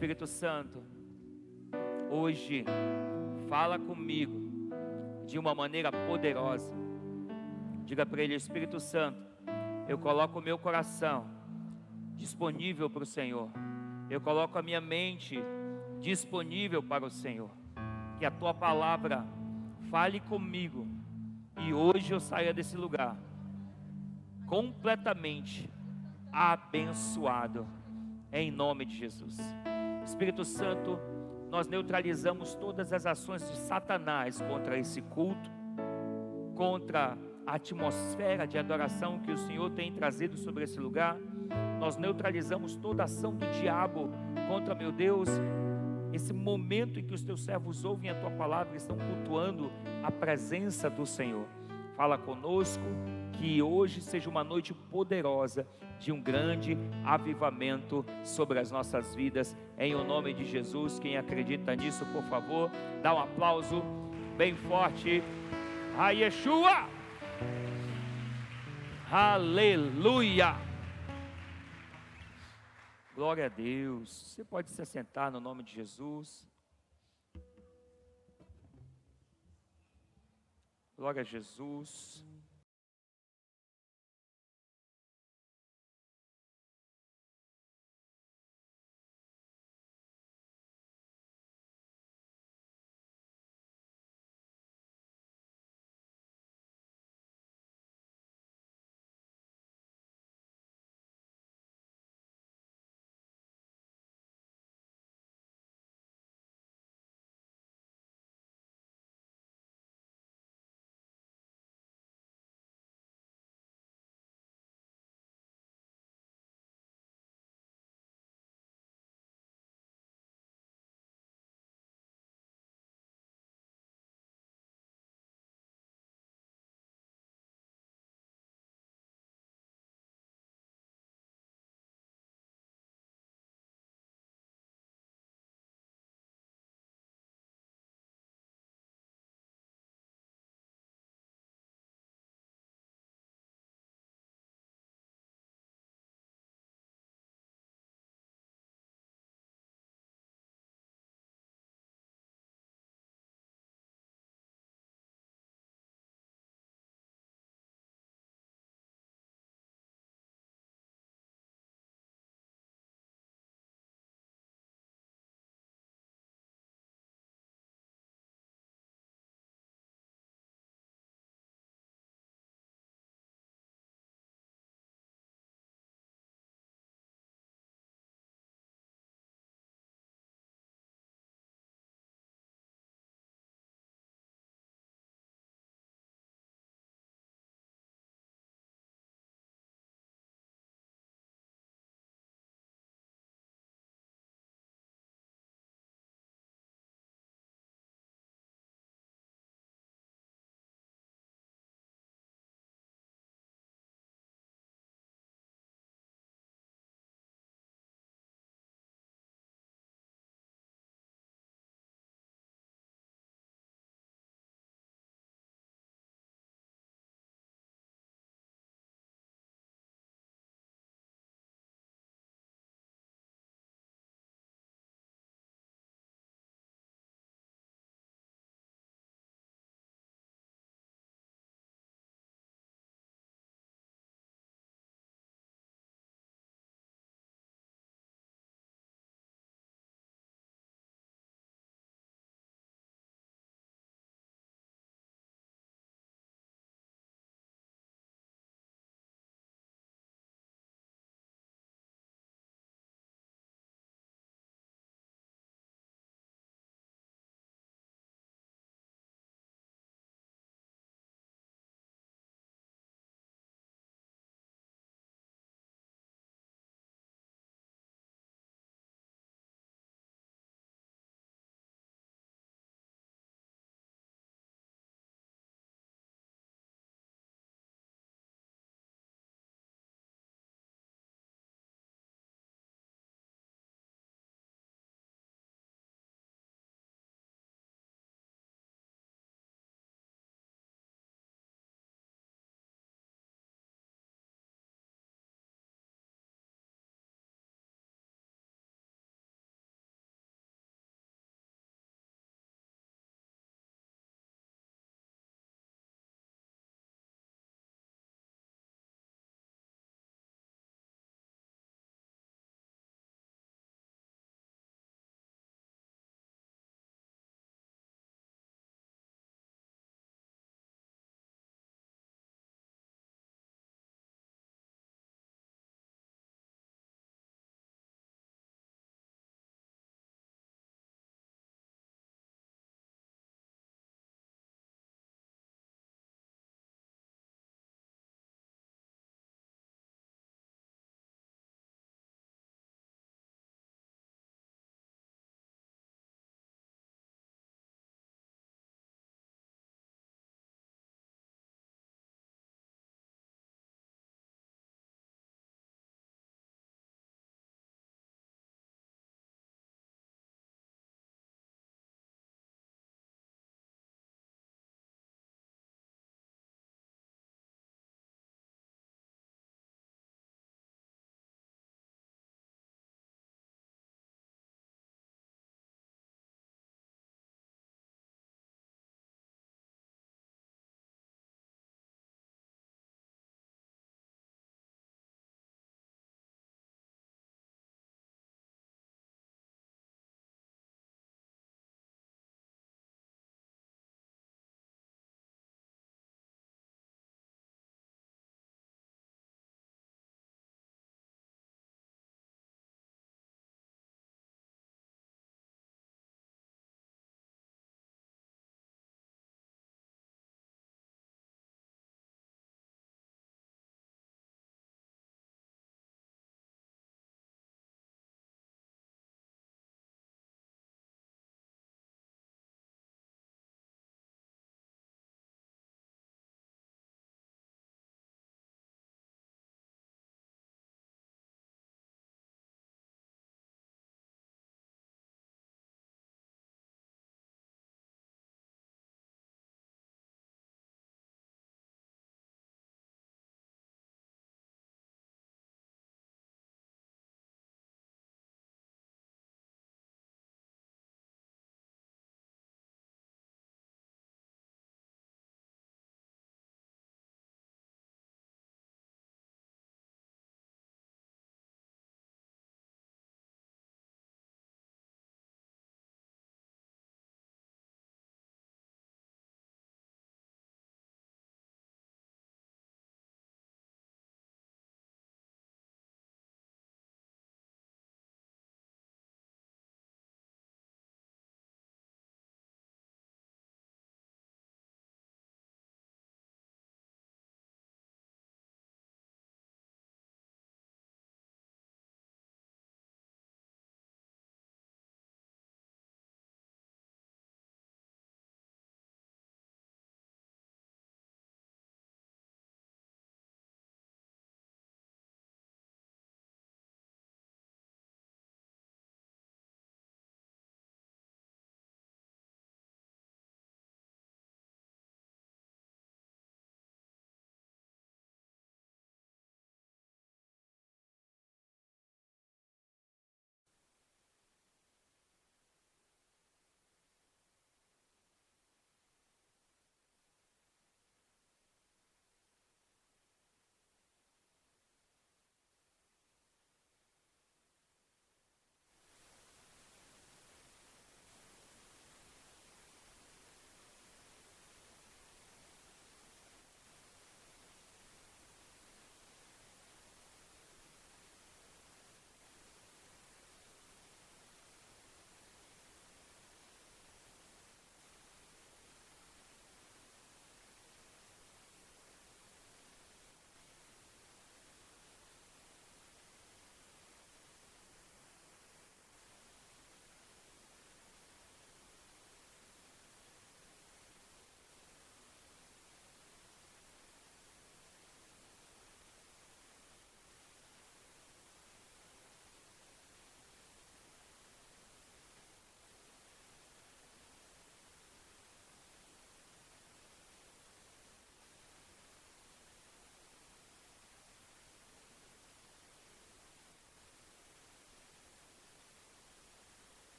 Espírito Santo, hoje fala comigo de uma maneira poderosa. Diga para Ele: Espírito Santo, eu coloco o meu coração disponível para o Senhor. Eu coloco a minha mente disponível para o Senhor. Que a Tua palavra fale comigo e hoje eu saia desse lugar completamente abençoado, em nome de Jesus. Espírito Santo, nós neutralizamos todas as ações de Satanás contra esse culto, contra a atmosfera de adoração que o Senhor tem trazido sobre esse lugar. Nós neutralizamos toda ação do diabo contra, meu Deus, esse momento em que os teus servos ouvem a tua palavra e estão cultuando a presença do Senhor. Fala conosco, que hoje seja uma noite poderosa de um grande avivamento sobre as nossas vidas, em o nome de Jesus. Quem acredita nisso, por favor, dá um aplauso bem forte a Yeshua. Aleluia, glória a Deus. Você pode se assentar no nome de Jesus. Glória a Jesus.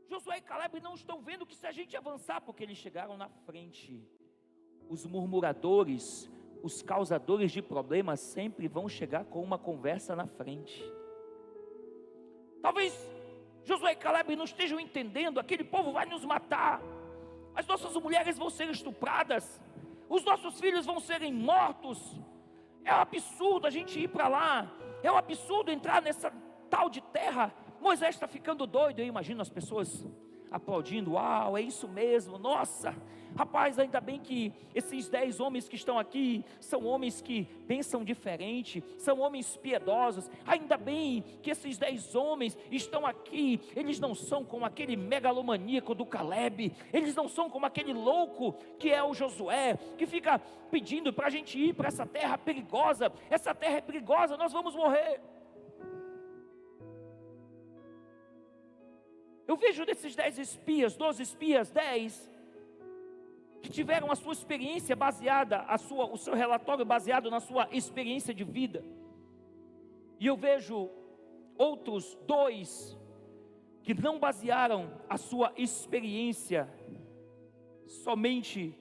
Josué e Caleb não estão vendo que se a gente avançar, porque eles chegaram na frente. Os murmuradores, os causadores de problemas sempre vão chegar com uma conversa na frente. Talvez Josué e Caleb não estejam entendendo, aquele povo vai nos matar, as nossas mulheres vão ser estupradas, os nossos filhos vão serem mortos. É um absurdo a gente ir para lá, é um absurdo entrar nessa tal de terra. Moisés está ficando doido. Eu imagino as pessoas aplaudindo, uau, é isso mesmo, nossa, rapaz, ainda bem que esses 10 homens que estão aqui, são homens que pensam diferente, são homens piedosos, ainda bem que esses 10 homens estão aqui, eles não são como aquele megalomaníaco do Caleb, eles não são como aquele louco que é o Josué, que fica pedindo para a gente ir para essa terra perigosa, essa terra é perigosa, nós vamos morrer. Eu vejo desses 10 espias, 12 espias, 10, que tiveram a sua experiência baseada, o seu relatório baseado na sua experiência de vida. E eu vejo outros 2 que não basearam a sua experiência somente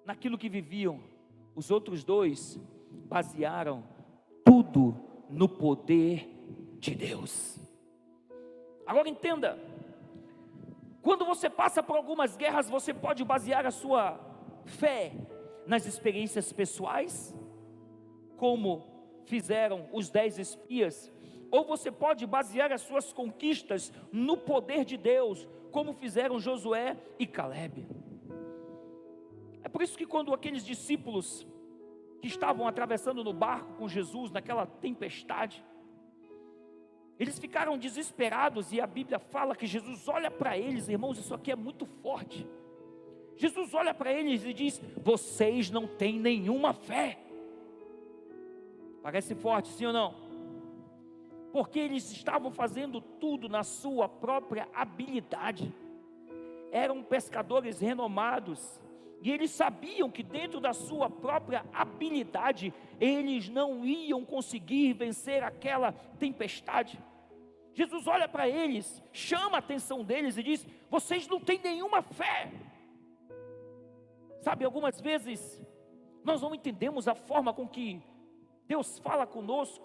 naquilo que viviam. Os outros 2 basearam tudo no poder de Deus. Agora entenda, quando você passa por algumas guerras, você pode basear a sua fé nas experiências pessoais, como fizeram os 10 espias, ou você pode basear as suas conquistas no poder de Deus, como fizeram Josué e Caleb. É por isso que quando aqueles discípulos que estavam atravessando no barco com Jesus, naquela tempestade, eles ficaram desesperados, e a Bíblia fala que Jesus olha para eles, irmãos, isso aqui é muito forte. Jesus olha para eles e diz: vocês não têm nenhuma fé. Parece forte, sim ou não? Porque eles estavam fazendo tudo na sua própria habilidade. Eram pescadores renomados, e eles sabiam que dentro da sua própria habilidade, eles não iam conseguir vencer aquela tempestade. Jesus olha para eles, chama a atenção deles e diz: vocês não têm nenhuma fé. Sabe, algumas vezes, nós não entendemos a forma com que Deus fala conosco.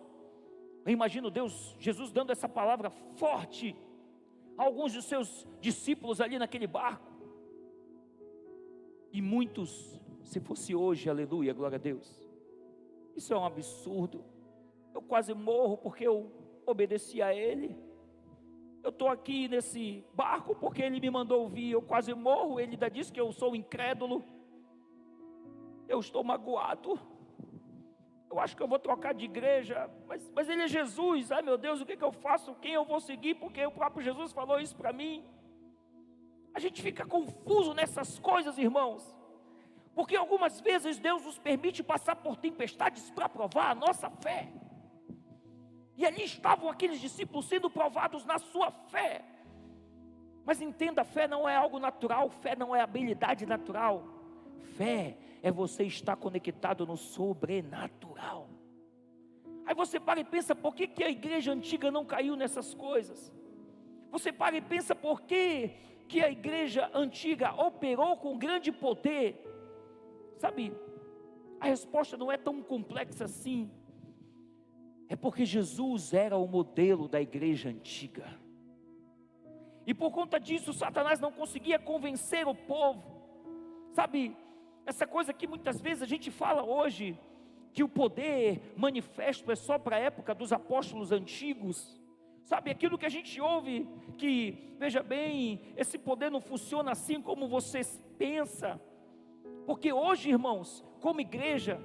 Eu imagino Jesus dando essa palavra forte a alguns de seus discípulos ali naquele barco. E muitos, se fosse hoje, aleluia, glória a Deus, isso é um absurdo, eu quase morro porque eu obedeci a Ele, eu estou aqui nesse barco porque Ele me mandou vir, eu quase morro, Ele ainda disse que eu sou incrédulo, eu estou magoado, eu acho que eu vou trocar de igreja, mas Ele é Jesus, ai meu Deus, o que eu faço, quem eu vou seguir, porque o próprio Jesus falou isso para mim. A gente fica confuso nessas coisas, irmãos, porque algumas vezes Deus nos permite passar por tempestades para provar a nossa fé. E ali estavam aqueles discípulos sendo provados na sua fé. Mas entenda, fé não é algo natural, fé não é habilidade natural. Fé é você estar conectado no sobrenatural. Aí você para e pensa, por que a igreja antiga não caiu nessas coisas? Você para e pensa, por que a igreja antiga operou com grande poder? Sabe, a resposta não é tão complexa assim. É porque Jesus era o modelo da igreja antiga. E por conta disso, Satanás não conseguia convencer o povo. Sabe, essa coisa que muitas vezes a gente fala hoje, que o poder manifesto é só para a época dos apóstolos antigos. Sabe, aquilo que a gente ouve, que, veja bem, esse poder não funciona assim como você pensa. Porque hoje, irmãos, como igreja,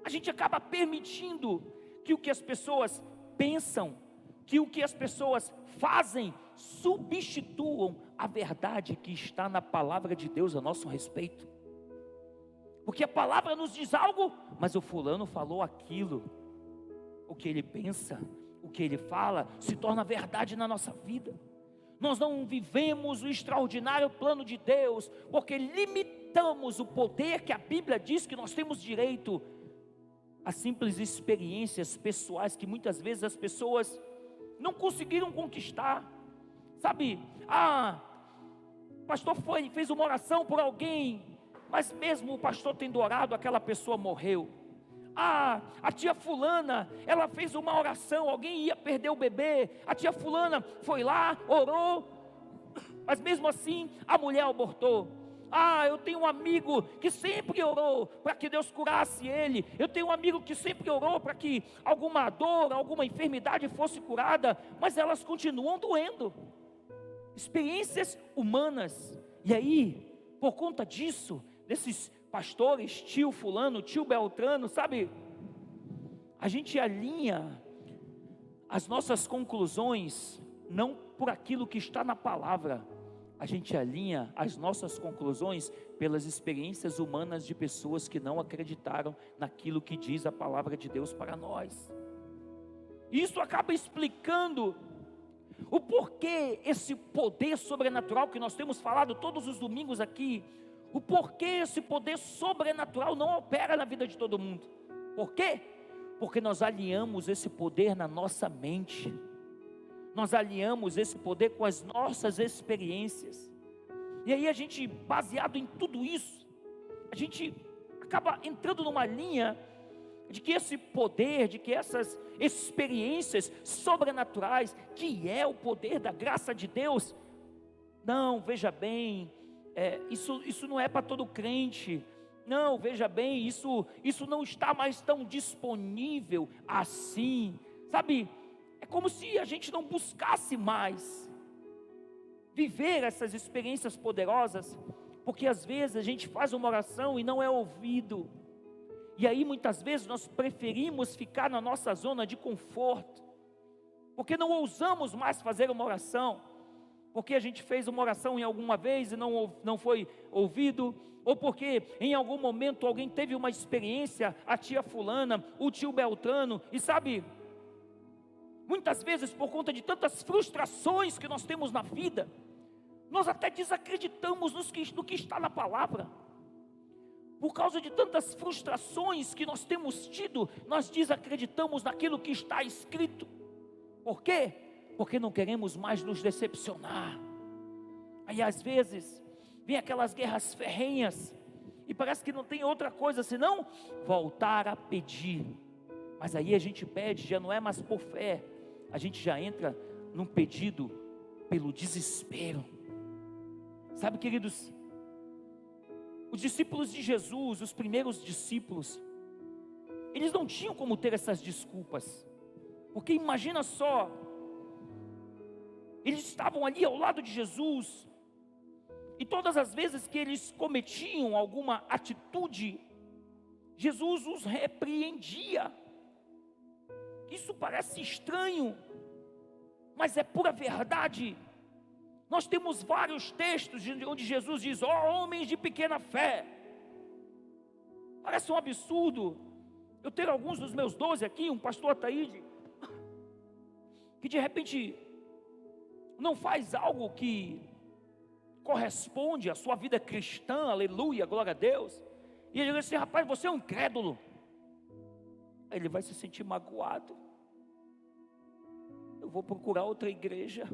a gente acaba permitindo que o que as pessoas pensam, que o que as pessoas fazem, substituam a verdade que está na palavra de Deus a nosso respeito. Porque a palavra nos diz algo, mas o fulano falou aquilo. O que ele pensa, o que ele fala, se torna verdade na nossa vida. Nós não vivemos o extraordinário plano de Deus, porque limitamos o poder que a Bíblia diz que nós temos direito a simples experiências pessoais que muitas vezes as pessoas não conseguiram conquistar. Sabe, o pastor fez uma oração por alguém, mas mesmo o pastor tendo orado, aquela pessoa morreu. A tia fulana, ela fez uma oração, alguém ia perder o bebê, a tia fulana foi lá, orou, mas mesmo assim a mulher abortou. Eu tenho um amigo que sempre orou para que Deus curasse ele. Eu tenho um amigo que sempre orou para que alguma dor, alguma enfermidade fosse curada, mas elas continuam doendo. Experiências humanas. E aí, por conta disso, desses pastores, tio fulano, tio beltrano, sabe, a gente alinha as nossas conclusões não por aquilo que está na palavra, a gente alinha as nossas conclusões pelas experiências humanas de pessoas que não acreditaram naquilo que diz a palavra de Deus para nós. Isso acaba explicando o porquê esse poder sobrenatural que nós temos falado todos os domingos aqui, o porquê esse poder sobrenatural não opera na vida de todo mundo. Por quê? Porque nós alinhamos esse poder na nossa mente. Nós alinhamos esse poder com as nossas experiências. E aí a gente, baseado em tudo isso, a gente acaba entrando numa linha de que esse poder, de que essas experiências sobrenaturais, que é o poder da graça de Deus, não, veja bem, isso não é para todo crente. Não, veja bem, isso não está mais tão disponível assim, sabe? É como se a gente não buscasse mais viver essas experiências poderosas, porque às vezes a gente faz uma oração e não é ouvido, e aí muitas vezes nós preferimos ficar na nossa zona de conforto, porque não ousamos mais fazer uma oração, porque a gente fez uma oração em alguma vez e não foi ouvido, ou porque em algum momento alguém teve uma experiência, a tia fulana, o tio beltrano, e sabe, muitas vezes por conta de tantas frustrações que nós temos na vida, nós até desacreditamos no que está na palavra. Por causa de tantas frustrações que nós temos tido, nós desacreditamos naquilo que está escrito. Por quê? Porque não queremos mais nos decepcionar. Aí às vezes vem aquelas guerras ferrenhas e parece que não tem outra coisa senão voltar a pedir. Mas aí a gente pede, já não é mais por fé, a gente já entra num pedido pelo desespero. Sabe, queridos, os discípulos de Jesus, os primeiros discípulos, eles não tinham como ter essas desculpas, porque imagina só, eles estavam ali ao lado de Jesus, e todas as vezes que eles cometiam alguma atitude, Jesus os repreendia. Isso parece estranho, mas é pura verdade. Nós temos vários textos onde Jesus diz: ó homens de pequena fé. Parece um absurdo eu ter alguns dos meus 12 aqui, um pastor Ataíde, que de repente não faz algo que corresponde à sua vida cristã, aleluia, glória a Deus, e ele diz assim: rapaz, você é um incrédulo. Aí ele vai se sentir magoado. Eu vou procurar outra igreja,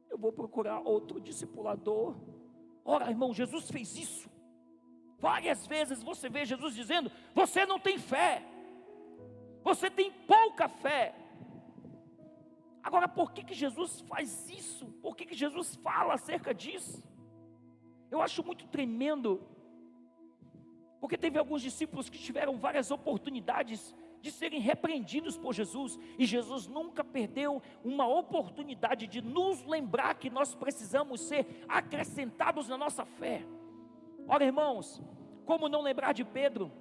eu vou procurar outro discipulador. Ora, irmão, Jesus fez isso. Várias vezes você vê Jesus dizendo: você não tem fé, você tem pouca fé. Agora, por que Jesus faz isso? Por que Jesus fala acerca disso? Eu acho muito tremendo, porque teve alguns discípulos que tiveram várias oportunidades de serem repreendidos por Jesus, e Jesus nunca perdeu uma oportunidade de nos lembrar que nós precisamos ser acrescentados na nossa fé. Ora, irmãos, como não lembrar de Pedro?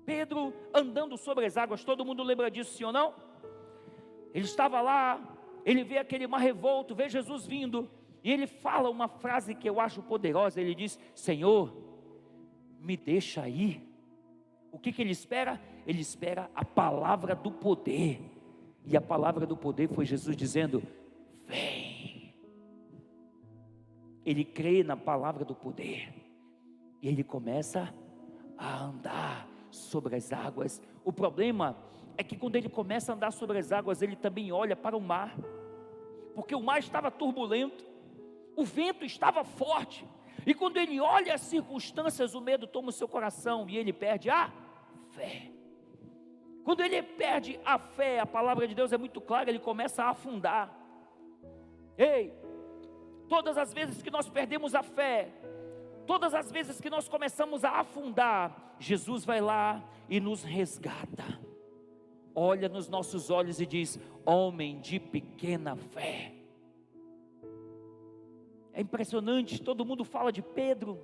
Pedro andando sobre as águas, todo mundo lembra disso, sim ou não? Ele estava lá, ele vê aquele mar revolto, vê Jesus vindo, e ele fala uma frase que eu acho poderosa. Ele diz: Senhor, me deixa ir. O que ele espera? Ele espera a palavra do poder, e a palavra do poder foi Jesus dizendo: vem. Ele crê na palavra do poder, e ele começa a andar sobre as águas. O problema é que quando ele começa a andar sobre as águas, ele também olha para o mar, porque o mar estava turbulento, o vento estava forte, e quando ele olha as circunstâncias, o medo toma o seu coração, e ele perde a fé. Quando ele perde a fé, a palavra de Deus é muito clara, ele começa a afundar. Ei, todas as vezes que nós perdemos a fé, todas as vezes que nós começamos a afundar, Jesus vai lá e nos resgata, olha nos nossos olhos e diz: homem de pequena fé. É impressionante, todo mundo fala de Pedro.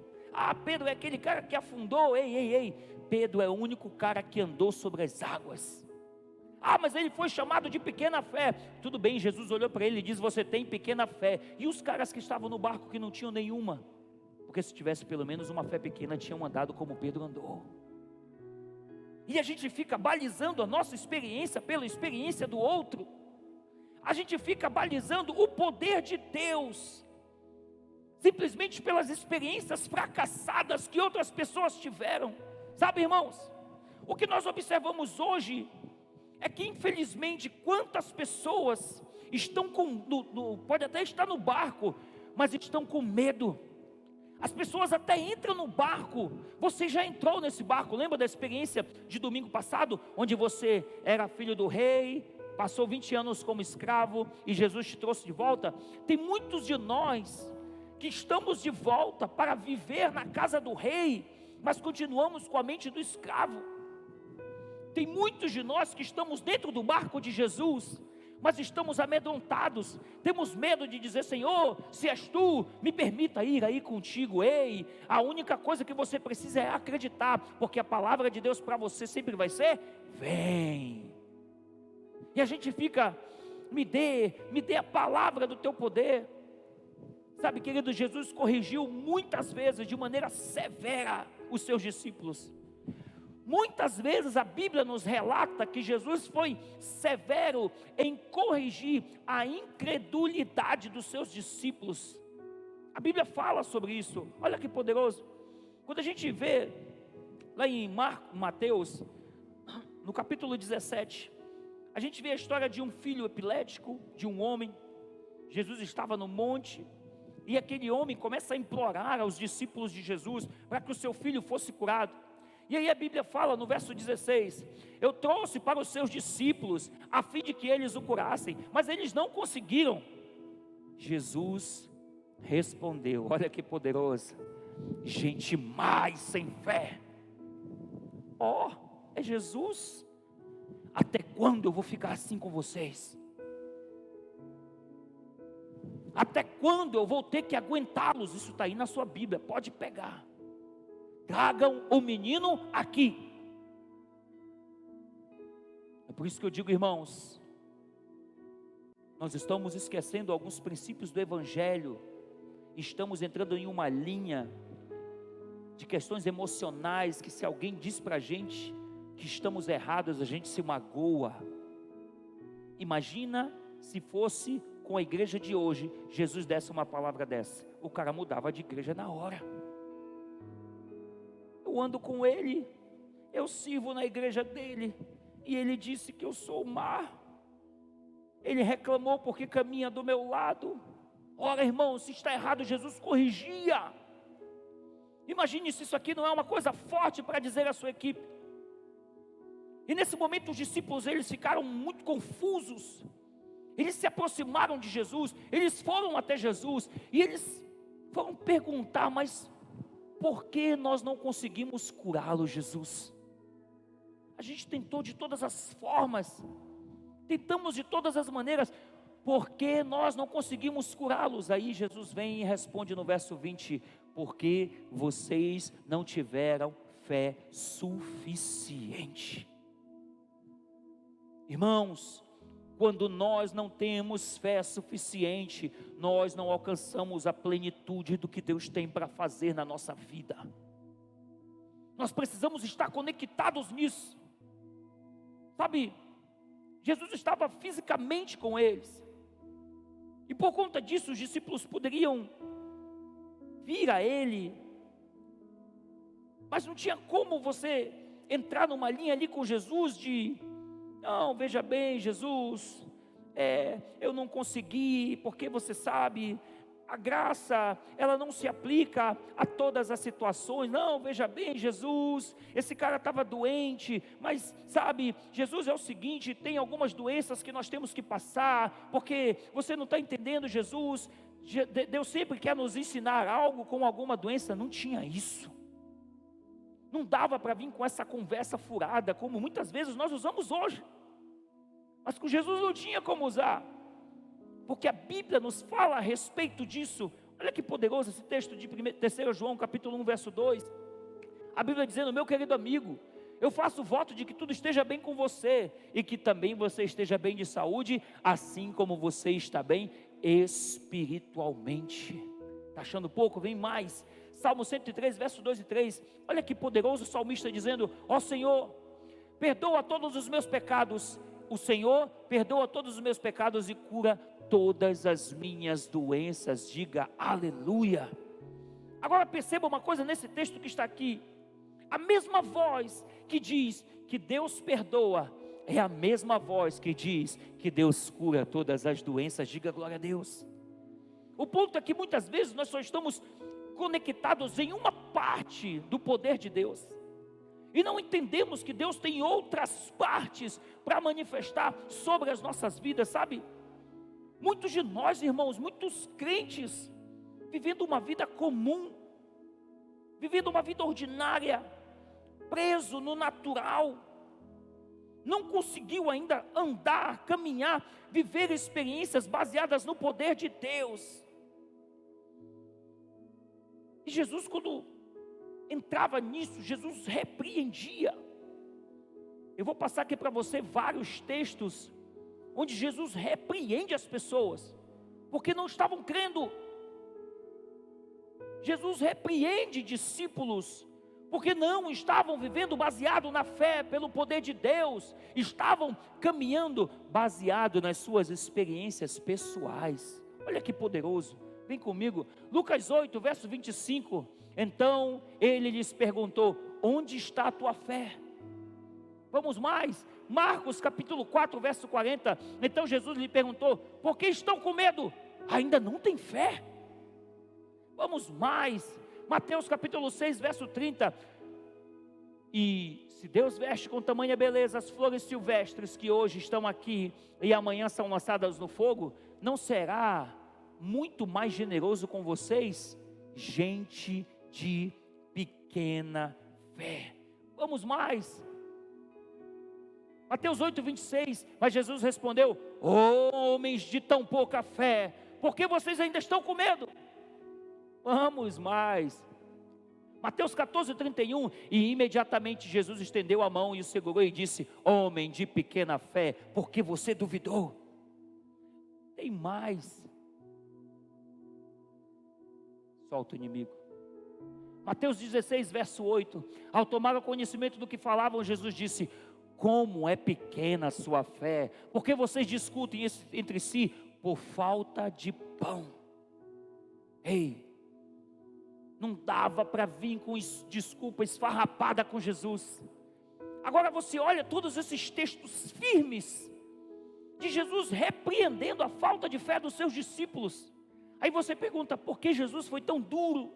Pedro é aquele cara que afundou. Ei, Pedro é o único cara que andou sobre as águas. Mas ele foi chamado de pequena fé. Tudo bem, Jesus olhou para ele e disse: você tem pequena fé. E os caras que estavam no barco que não tinham nenhuma? Porque se tivesse pelo menos uma fé pequena, tinham andado como Pedro andou. E a gente fica balizando a nossa experiência pela experiência do outro. A gente fica balizando o poder de Deus simplesmente pelas experiências fracassadas que outras pessoas tiveram. Sabe, irmãos, o que nós observamos hoje é que infelizmente quantas pessoas estão pode até estar no barco, mas estão com medo. As pessoas até entram no barco. Você já entrou nesse barco? Lembra da experiência de domingo passado, onde você era filho do rei, passou 20 anos como escravo e Jesus te trouxe de volta? Tem muitos de nós que estamos de volta para viver na casa do rei, mas continuamos com a mente do escravo. Tem muitos de nós que estamos dentro do barco de Jesus, mas estamos amedrontados, temos medo de dizer: Senhor, se és tu, me permita ir aí contigo. Ei, a única coisa que você precisa é acreditar, porque a palavra de Deus para você sempre vai ser: vem. E a gente fica: me dê a palavra do teu poder. Sabe, querido, Jesus corrigiu muitas vezes de maneira severa os seus discípulos. Muitas vezes a Bíblia nos relata que Jesus foi severo em corrigir a incredulidade dos seus discípulos. A Bíblia fala sobre isso. Olha que poderoso. Quando a gente vê lá em Mateus, no capítulo 17, a gente vê a história de um filho epilético, de um homem. Jesus estava no monte, e aquele homem começa a implorar aos discípulos de Jesus para que o seu filho fosse curado. E aí a Bíblia fala no verso 16: eu trouxe para os seus discípulos a fim de que eles o curassem, mas eles não conseguiram. Jesus respondeu, olha que poderoso: gente mais sem fé. É Jesus? Até quando eu vou ficar assim com vocês? Até quando eu vou ter que aguentá-los? Isso está aí na sua Bíblia, pode pegar. Tragam o menino aqui. É por isso que eu digo, irmãos, nós estamos esquecendo alguns princípios do Evangelho. Estamos entrando em uma linha de questões emocionais, que se alguém diz para a gente que estamos errados, a gente se magoa. Imagina se fosse com a igreja de hoje, Jesus desse uma palavra dessa, o cara mudava de igreja na hora. Eu ando com ele, eu sirvo na igreja dele, e ele disse que eu sou o mar. Ele reclamou porque caminha do meu lado. Ora, irmão, se está errado, Jesus corrigia. Imagine se isso aqui não é uma coisa forte para dizer à sua equipe. E nesse momento os discípulos, eles ficaram muito confusos. Eles se aproximaram de Jesus, eles foram até Jesus, e eles foram perguntar: mas por que nós não conseguimos curá-lo, Jesus? A gente tentou de todas as formas, tentamos de todas as maneiras, por que nós não conseguimos curá-los? Aí Jesus vem e responde no verso 20: porque vocês não tiveram fé suficiente. Irmãos, quando nós não temos fé suficiente, nós não alcançamos a plenitude do que Deus tem para fazer na nossa vida. Nós precisamos estar conectados nisso. Sabe, Jesus estava fisicamente com eles, e por conta disso os discípulos poderiam vir a Ele, mas não tinha como você entrar numa linha ali com Jesus de: não, veja bem, Jesus, eu não consegui, porque você sabe, a graça, ela não se aplica a todas as situações. Não, veja bem, Jesus, esse cara estava doente, mas sabe, Jesus é o seguinte, tem algumas doenças que nós temos que passar, porque você não está entendendo, Jesus, Deus sempre quer nos ensinar algo com alguma doença. Não tinha isso. Não dava para vir com essa conversa furada, como muitas vezes nós usamos hoje. Mas com Jesus não tinha como usar, porque a Bíblia nos fala a respeito disso. Olha que poderoso esse texto de 3 João capítulo 1 verso 2. A Bíblia dizendo: meu querido amigo, eu faço voto de que tudo esteja bem com você, e que também você esteja bem de saúde, assim como você está bem espiritualmente. Está achando pouco? Vem mais. Salmo 103 verso 2 e 3. Olha que poderoso o salmista dizendo: ó Senhor, perdoa todos os meus pecados. O Senhor perdoa todos os meus pecados e cura todas as minhas doenças. Diga aleluia. Agora perceba uma coisa nesse texto que está aqui. A mesma voz que diz que Deus perdoa é a mesma voz que diz que Deus cura todas as doenças. Diga glória a Deus. O ponto é que muitas vezes nós só estamos conectados em uma parte do poder de Deus, e não entendemos que Deus tem outras partes para manifestar sobre as nossas vidas, sabe? Muitos de nós, irmãos, muitos crentes, vivendo uma vida comum, vivendo uma vida ordinária, preso no natural, não conseguiu ainda andar, caminhar, viver experiências baseadas no poder de Deus. E Jesus, quando entrava nisso, Jesus repreendia. Eu vou passar aqui para você vários textos onde Jesus repreende as pessoas porque não estavam crendo. Jesus repreende discípulos porque não estavam vivendo baseado na fé, pelo poder de Deus, estavam caminhando baseado nas suas experiências pessoais. Olha que poderoso, vem comigo, Lucas 8 verso 25, então ele lhes perguntou: onde está a tua fé? Vamos mais, Marcos capítulo 4 verso 40, então Jesus lhe perguntou: por que estão com medo? Ainda não tem fé? Vamos mais, Mateus capítulo 6 verso 30, e se Deus veste com tamanha beleza as flores silvestres que hoje estão aqui e amanhã são lançadas no fogo, não será muito mais generoso com vocês, gente de pequena fé? Vamos mais, Mateus 8, 26, mas Jesus respondeu: homens de tão pouca fé, por que vocês ainda estão com medo? Vamos mais, Mateus 14, 31, e imediatamente Jesus estendeu a mão e o segurou e disse: homem de pequena fé, por que você duvidou? Tem mais, solta o inimigo. Mateus 16 verso 8, ao tomar o conhecimento do que falavam, Jesus disse: como é pequena a sua fé, porque vocês discutem entre si por falta de pão. Ei, não dava para vir com desculpa esfarrapada com Jesus. Agora você olha todos esses textos firmes de Jesus repreendendo a falta de fé dos seus discípulos. Aí você pergunta: por que Jesus foi tão duro?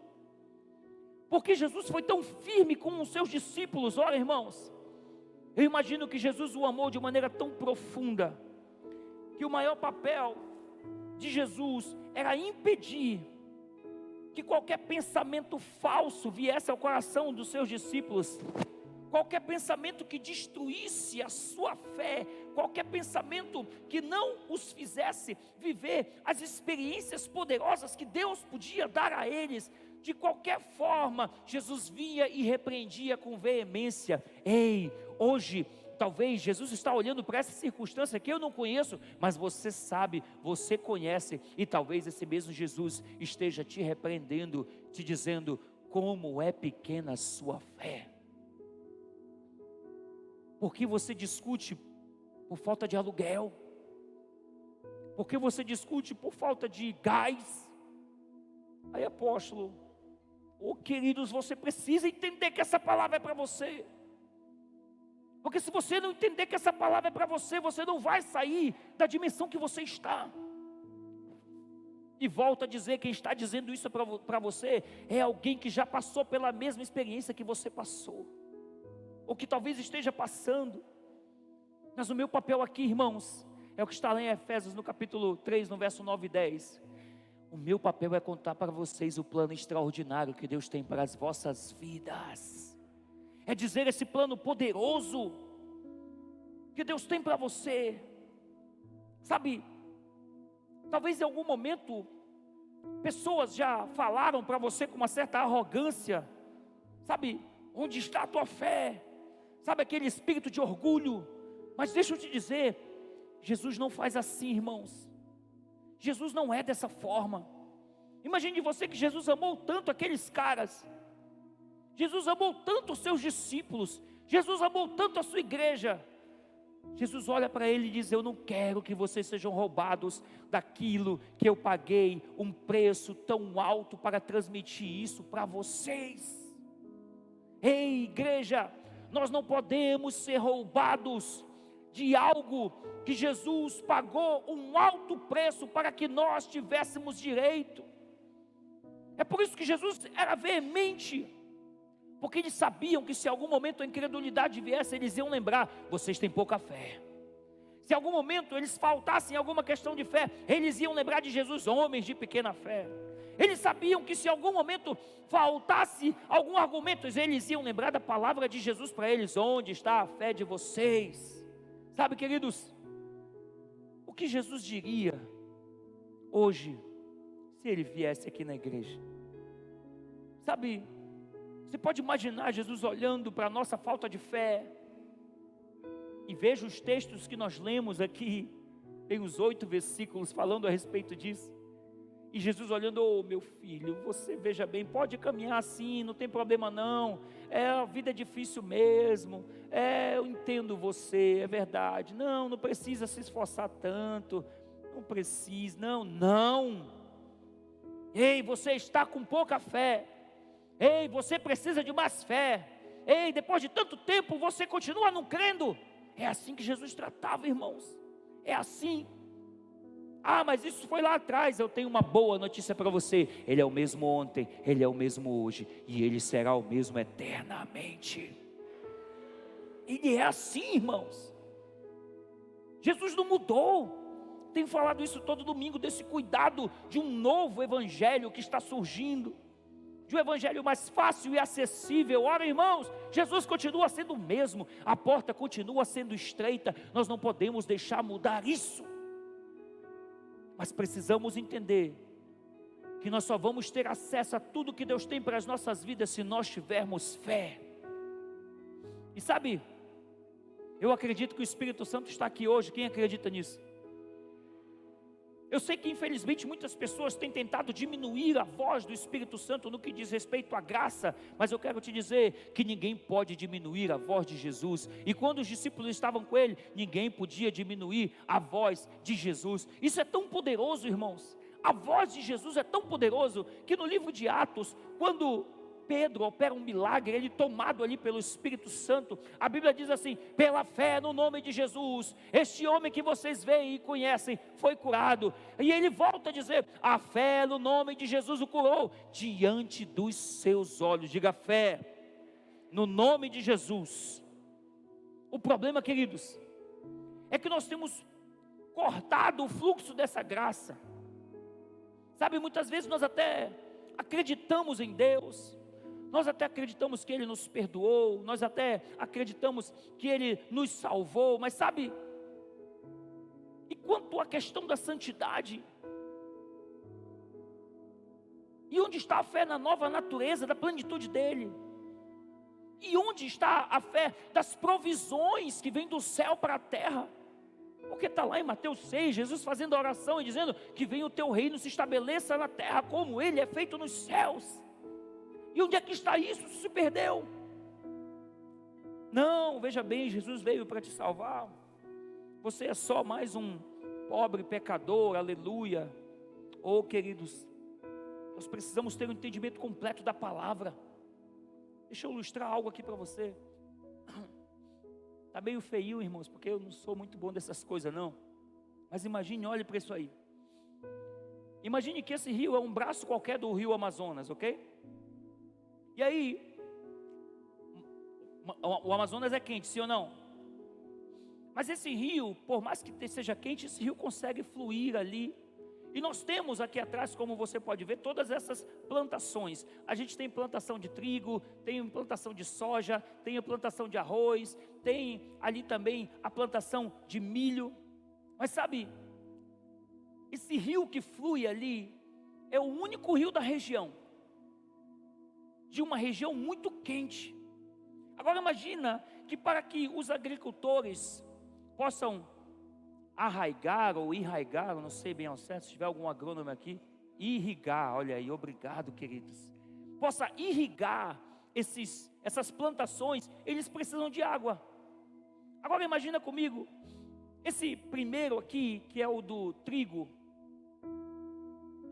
Por que Jesus foi tão firme com os seus discípulos? Olha, irmãos, eu imagino que Jesus o amou de maneira tão profunda, que o maior papel de Jesus era impedir que qualquer pensamento falso viesse ao coração dos seus discípulos, qualquer pensamento que destruísse a sua fé, qualquer pensamento que não os fizesse viver as experiências poderosas que Deus podia dar a eles. De qualquer forma, Jesus vinha e repreendia com veemência. Ei, hoje, talvez Jesus está olhando para essa circunstância que eu não conheço, mas você sabe, você conhece, e talvez esse mesmo Jesus esteja te repreendendo, te dizendo: como é pequena a sua fé. Porque você discute por falta de aluguel, porque você discute por falta de gás. Aí, apóstolo, queridos, você precisa entender que essa palavra é para você. Porque se você não entender que essa palavra é para você, você não vai sair da dimensão que você está. E volto a dizer, quem está dizendo isso para você é alguém que já passou pela mesma experiência que você passou, ou que talvez esteja passando. Mas o meu papel aqui, irmãos, é o que está lá em Efésios no capítulo 3, no verso 9 e 10. O meu papel é contar para vocês o plano extraordinário que Deus tem para as vossas vidas. É dizer esse plano poderoso que Deus tem para você. Sabe, talvez em algum momento pessoas já falaram para você com uma certa arrogância, sabe, onde está a tua fé? Sabe, aquele espírito de orgulho. Mas deixa eu te dizer, Jesus não faz assim, irmãos. Jesus não é dessa forma. Imagine você que Jesus amou tanto aqueles caras, Jesus amou tanto os seus discípulos, Jesus amou tanto a sua igreja. Jesus olha para ele e diz: eu não quero que vocês sejam roubados daquilo que eu paguei um preço tão alto para transmitir isso para vocês. Ei, igreja, nós não podemos ser roubados de algo que Jesus pagou um alto preço para que nós tivéssemos direito. É por isso que Jesus era veemente, porque eles sabiam que se em algum momento a incredulidade viesse, eles iam lembrar: vocês têm pouca fé. Se em algum momento eles faltassem em alguma questão de fé, eles iam lembrar de Jesus, homens de pequena fé. Eles sabiam que se em algum momento faltasse algum argumento, eles iam lembrar da palavra de Jesus para eles: onde está a fé de vocês? Sabe, queridos, o que Jesus diria hoje, se ele viesse aqui na igreja? Sabe, você pode imaginar Jesus olhando para a nossa falta de fé, e veja os textos que nós lemos aqui, tem os 8 versículos falando a respeito disso, e Jesus olhando: oh meu filho, você veja bem, pode caminhar assim, não tem problema não, a vida é difícil mesmo, eu entendo você, é verdade, não precisa se esforçar tanto, não precisa, não, ei, você está com pouca fé, ei, você precisa de mais fé, ei, depois de tanto tempo você continua não crendo. É assim que Jesus tratava, irmãos, é assim. Mas isso foi lá atrás. Eu tenho uma boa notícia para você: Ele é o mesmo ontem, Ele é o mesmo hoje, e Ele será o mesmo eternamente. Ele é assim, irmãos. Jesus não mudou. Tenho falado isso todo domingo, desse cuidado de um novo evangelho que está surgindo, de um evangelho mais fácil e acessível. Ora, irmãos, Jesus continua sendo o mesmo, a porta continua sendo estreita, nós não podemos deixar mudar isso. Mas precisamos entender que nós só vamos ter acesso a tudo que Deus tem para as nossas vidas se nós tivermos fé. E sabe, eu acredito que o Espírito Santo está aqui hoje. Quem acredita nisso? Eu sei que infelizmente muitas pessoas têm tentado diminuir a voz do Espírito Santo no que diz respeito à graça, mas eu quero te dizer que ninguém pode diminuir a voz de Jesus. E quando os discípulos estavam com ele, ninguém podia diminuir a voz de Jesus. Isso é tão poderoso, irmãos. A voz de Jesus é tão poderoso que no livro de Atos, quando Pedro opera um milagre, ele tomado ali pelo Espírito Santo, a Bíblia diz assim: pela fé no nome de Jesus, este homem que vocês veem e conhecem foi curado. E ele volta a dizer: a fé no nome de Jesus o curou diante dos seus olhos. Diga: fé no nome de Jesus. O problema, queridos, é que nós temos cortado o fluxo dessa graça. Sabe, muitas vezes nós até acreditamos em Deus, nós até acreditamos que Ele nos perdoou, nós até acreditamos que Ele nos salvou, mas sabe, e quanto à questão da santidade? E onde está a fé na nova natureza, da plenitude dEle? E onde está a fé das provisões que vêm do céu para a terra? Porque está lá em Mateus 6, Jesus fazendo a oração e dizendo que venha o teu reino, se estabeleça na terra como Ele é feito nos céus. E onde é que está isso? Isso se perdeu. Não, veja bem, Jesus veio para te salvar. Você é só mais um pobre pecador, aleluia. Oh, queridos, nós precisamos ter um entendimento completo da palavra. Deixa eu ilustrar algo aqui para você. Está meio feio, irmãos, porque eu não sou muito bom dessas coisas, não. Mas imagine, olhe para isso aí. Imagine que esse rio é um braço qualquer do rio Amazonas, ok? E aí, o Amazonas é quente, sim ou não? Mas esse rio, por mais que seja quente, esse rio consegue fluir ali. E nós temos aqui atrás, como você pode ver, todas essas plantações. A gente tem plantação de trigo, tem plantação de soja, tem a plantação de arroz, tem ali também a plantação de milho. Mas sabe, esse rio que flui ali é o único rio da região, de uma região muito quente. Agora imagina que para que os agricultores possam arraigar ou irrigar, eu não sei bem ao certo, se tiver algum agrônomo aqui, irrigar, olha aí, obrigado queridos, possa irrigar essas plantações, eles precisam de água. Agora imagina comigo, esse primeiro aqui, que é o do trigo,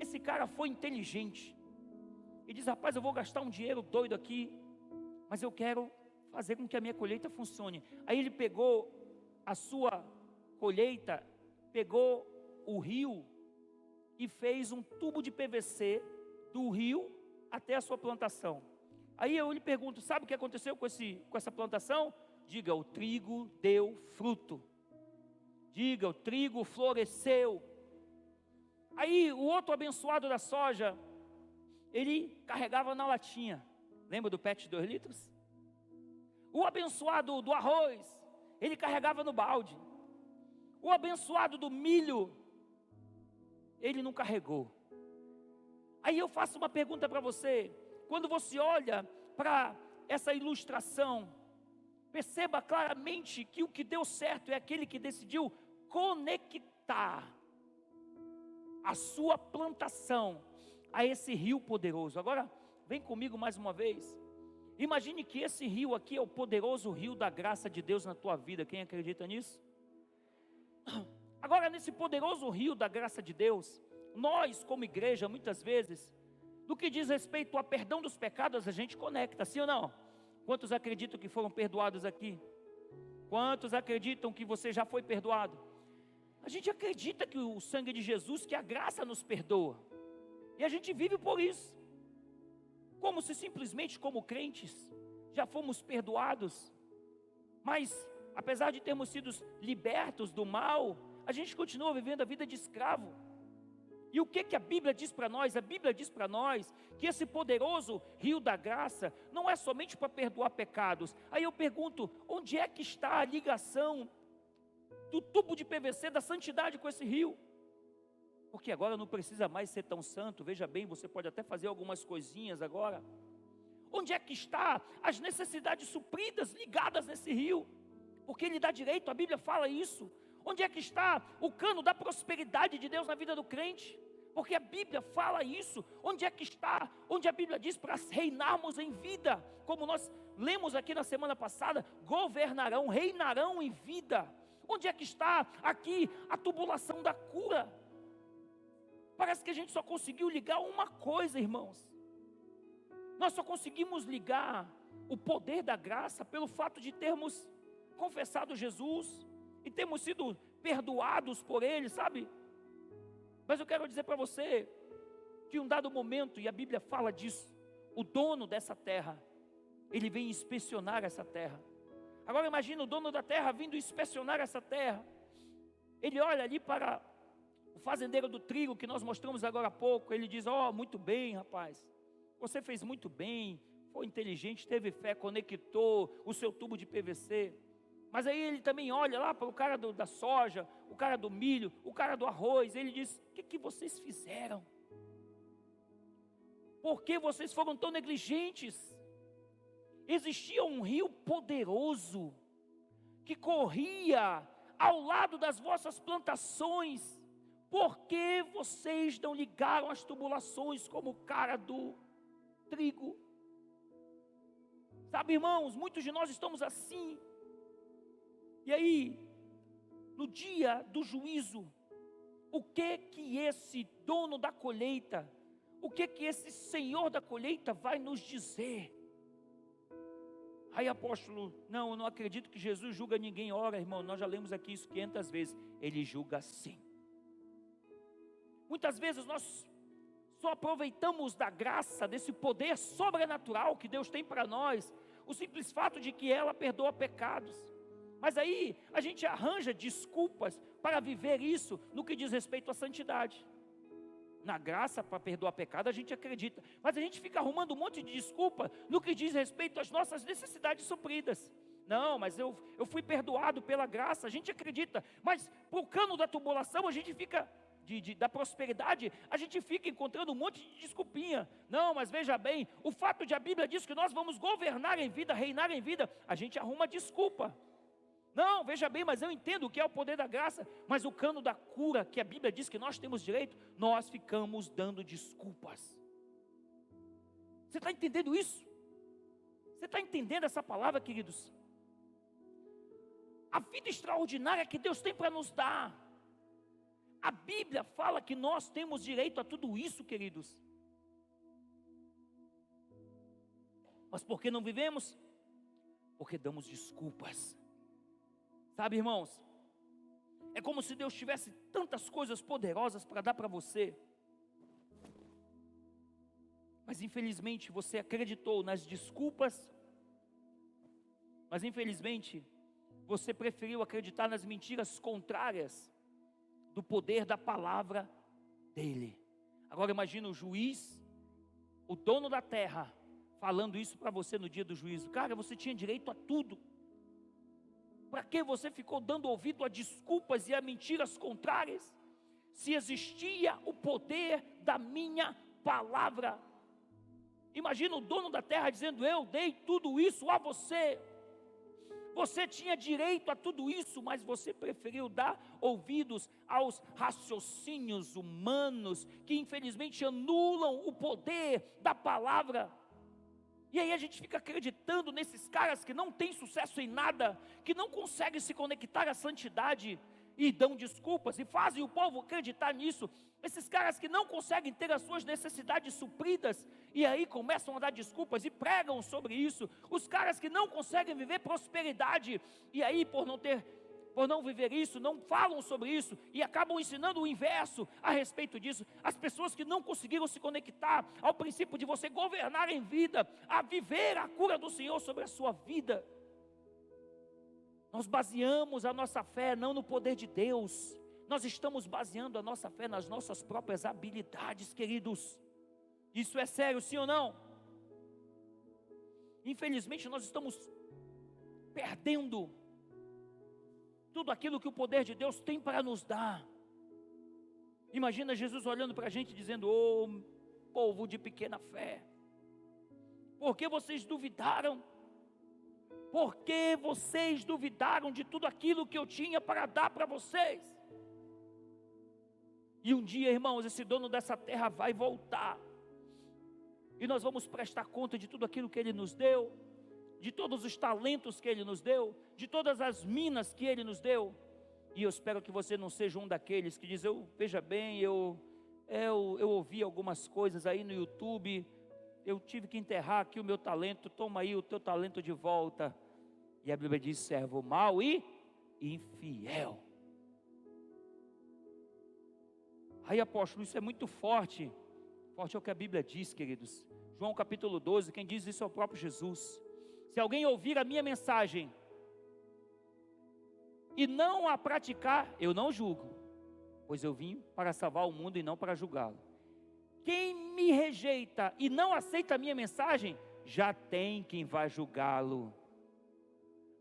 esse cara foi inteligente, e diz, rapaz, eu vou gastar um dinheiro doido aqui, mas eu quero fazer com que a minha colheita funcione. Aí ele pegou a sua colheita, pegou o rio e fez um tubo de PVC do rio até a sua plantação. Aí eu lhe pergunto, sabe o que aconteceu com essa plantação? Diga, o trigo deu fruto. Diga, o trigo floresceu. Aí o outro abençoado da soja, ele carregava na latinha. Lembra do PET de 2 litros? O abençoado do arroz, ele carregava no balde. O abençoado do milho, ele não carregou. Aí eu faço uma pergunta para você. Quando você olha para essa ilustração, perceba claramente que o que deu certo é aquele que decidiu conectar a sua plantação a esse rio poderoso. Agora, vem comigo mais uma vez. Imagine que esse rio aqui é o poderoso rio da graça de Deus na tua vida. Quem acredita nisso? Agora, nesse poderoso rio da graça de Deus, nós como igreja, muitas vezes, no que diz respeito a perdão dos pecados, a gente conecta, sim ou não? Quantos acreditam que foram perdoados aqui? Quantos acreditam que você já foi perdoado? A gente acredita que o sangue de Jesus, que a graça nos perdoa, e a gente vive por isso, como se simplesmente como crentes, já fomos perdoados, mas apesar de termos sido libertos do mal, a gente continua vivendo a vida de escravo. E o que a Bíblia diz para nós? A Bíblia diz para nós que esse poderoso rio da graça não é somente para perdoar pecados. Aí eu pergunto, onde é que está a ligação do tubo de PVC da santidade com esse rio? Porque agora não precisa mais ser tão santo. Veja bem, você pode até fazer algumas coisinhas agora. Onde é que está as necessidades supridas ligadas nesse rio? Porque ele dá direito, a Bíblia fala isso. Onde é que está o cano da prosperidade de Deus na vida do crente? Porque a Bíblia fala isso. Onde é que está? Onde a Bíblia diz para reinarmos em vida, como nós lemos aqui na semana passada, governarão, reinarão em vida. Onde é que está aqui a tubulação da cura? Parece que a gente só conseguiu ligar uma coisa, irmãos. Nós só conseguimos ligar o poder da graça pelo fato de termos confessado Jesus e termos sido perdoados por Ele, sabe? Mas eu quero dizer para você que em um dado momento, e a Bíblia fala disso, o dono dessa terra, ele vem inspecionar essa terra. Agora imagina o dono da terra vindo inspecionar essa terra. Ele olha ali para o fazendeiro do trigo que nós mostramos agora há pouco. Ele diz, muito bem, rapaz, você fez muito bem, foi inteligente, teve fé, conectou o seu tubo de PVC. Mas aí ele também olha lá para o cara da soja, o cara do milho, o cara do arroz. Ele diz, o que vocês fizeram? Por que vocês foram tão negligentes? Existia um rio poderoso que corria ao lado das vossas plantações. Por que vocês não ligaram as tubulações como o cara do trigo? Sabe, irmãos, muitos de nós estamos assim. E aí, no dia do juízo, o que esse dono da colheita, o que esse senhor da colheita vai nos dizer? Aí apóstolo, não, eu não acredito que Jesus julga ninguém. Ora, irmão, nós já lemos aqui isso 500 vezes. Ele julga sim. Muitas vezes nós só aproveitamos da graça, desse poder sobrenatural que Deus tem para nós, o simples fato de que ela perdoa pecados. Mas aí a gente arranja desculpas para viver isso no que diz respeito à santidade. Na graça para perdoar pecado a gente acredita, mas a gente fica arrumando um monte de desculpa no que diz respeito às nossas necessidades supridas. Não, mas eu fui perdoado pela graça, a gente acredita, mas para o cano da tubulação a gente fica, da prosperidade, a gente fica encontrando um monte de desculpinha. Não, mas veja bem, o fato de a Bíblia diz que nós vamos governar em vida, reinar em vida, a gente arruma desculpa. Não, veja bem, mas eu entendo o que é o poder da graça, mas o cano da cura, que a Bíblia diz que nós temos direito, nós ficamos dando desculpas. Você está entendendo isso? Você está entendendo essa palavra, queridos? A vida extraordinária que Deus tem para nos dar. A Bíblia fala que nós temos direito a tudo isso, queridos. Mas por que não vivemos? Porque damos desculpas. Sabe, irmãos, é como se Deus tivesse tantas coisas poderosas para dar para você, mas infelizmente você acreditou nas desculpas, mas infelizmente você preferiu acreditar nas mentiras contrárias do poder da palavra dele. Agora imagina o juiz, o dono da terra, falando isso para você no dia do juízo. Cara, você tinha direito a tudo. Para que você ficou dando ouvido a desculpas e a mentiras contrárias? Se existia o poder da minha palavra. Imagina o dono da terra dizendo: eu dei tudo isso a você. Você tinha direito a tudo isso, mas você preferiu dar ouvidos aos raciocínios humanos, que infelizmente anulam o poder da palavra. E aí a gente fica acreditando nesses caras que não têm sucesso em nada, que não conseguem se conectar à santidade, e dão desculpas, e fazem o povo acreditar nisso. Esses caras que não conseguem ter as suas necessidades supridas, e aí começam a dar desculpas e pregam sobre isso. Os caras que não conseguem viver prosperidade, e aí por não viver isso, não falam sobre isso, e acabam ensinando o inverso a respeito disso. As pessoas que não conseguiram se conectar ao princípio de você governar em vida, a viver a cura do Senhor sobre a sua vida. Nós baseamos a nossa fé não no poder de Deus, nós estamos baseando a nossa fé nas nossas próprias habilidades, queridos. Isso é sério, sim ou não? Infelizmente nós estamos perdendo tudo aquilo que o poder de Deus tem para nos dar. Imagina Jesus olhando para a gente dizendo: ô povo de pequena fé, por que vocês duvidaram? Por que vocês duvidaram de tudo aquilo que eu tinha para dar para vocês? E um dia, irmãos, esse dono dessa terra vai voltar, e nós vamos prestar conta de tudo aquilo que Ele nos deu, de todos os talentos que Ele nos deu, de todas as minas que Ele nos deu. E eu espero que você não seja um daqueles que diz: veja bem, eu ouvi algumas coisas aí no YouTube, eu tive que enterrar aqui o meu talento, toma aí o teu talento de volta. E a Bíblia diz: servo mau e infiel. Aí, apóstolo, isso é muito forte. Forte é o que a Bíblia diz, queridos. João capítulo 12, quem diz isso é o próprio Jesus. Se alguém ouvir a minha mensagem e não a praticar, eu não julgo, pois eu vim para salvar o mundo e não para julgá-lo. Quem me rejeita e não aceita a minha mensagem, já tem quem vai julgá-lo.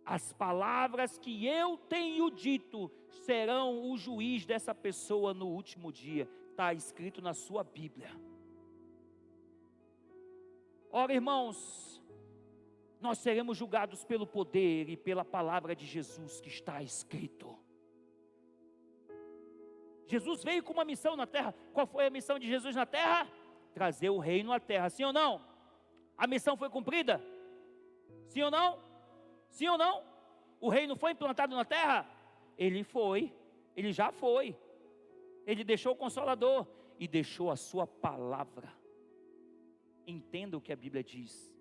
As palavras que eu tenho dito serão o juiz dessa pessoa no último dia. Está escrito na sua Bíblia. Ora, irmãos, nós seremos julgados pelo poder e pela palavra de Jesus que está escrito. Jesus veio com uma missão na terra. Qual foi a missão de Jesus na terra? Trazer o reino à terra, sim ou não? A missão foi cumprida? Sim ou não? Sim ou não? O reino foi implantado na terra? Ele foi, ele já foi. Ele deixou o Consolador e deixou a sua palavra. Entenda o que a Bíblia diz.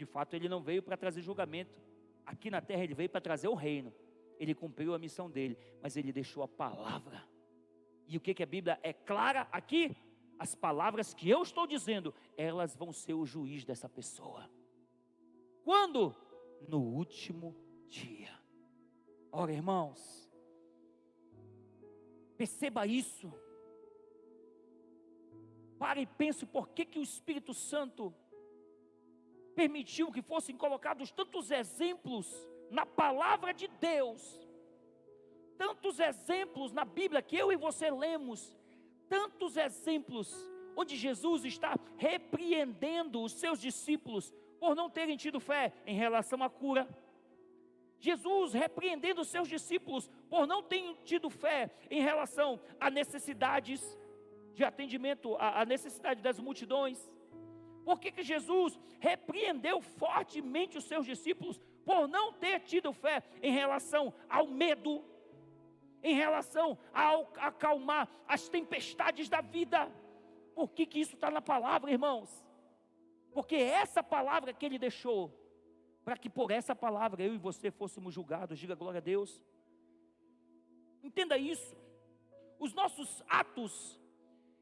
De fato, ele não veio para trazer julgamento. Aqui na terra ele veio para trazer o reino. Ele cumpriu a missão dele, mas ele deixou a palavra. E o que a Bíblia é clara aqui? As palavras que eu estou dizendo, elas vão ser o juiz dessa pessoa. Quando? No último dia. Ora, irmãos, perceba isso. Pare e pense por que o Espírito Santo permitiu que fossem colocados tantos exemplos na palavra de Deus, tantos exemplos na Bíblia que eu e você lemos, tantos exemplos onde Jesus está repreendendo os seus discípulos por não terem tido fé em relação à cura. Jesus repreendendo os seus discípulos por não terem tido fé em relação a necessidades de atendimento, a necessidade das multidões. Por que Jesus repreendeu fortemente os seus discípulos por não ter tido fé em relação ao medo, em relação a acalmar as tempestades da vida? Por que isso está na palavra, irmãos? Porque essa palavra que ele deixou, para que por essa palavra eu e você fôssemos julgados. Diga glória a Deus. Entenda isso. Os nossos atos,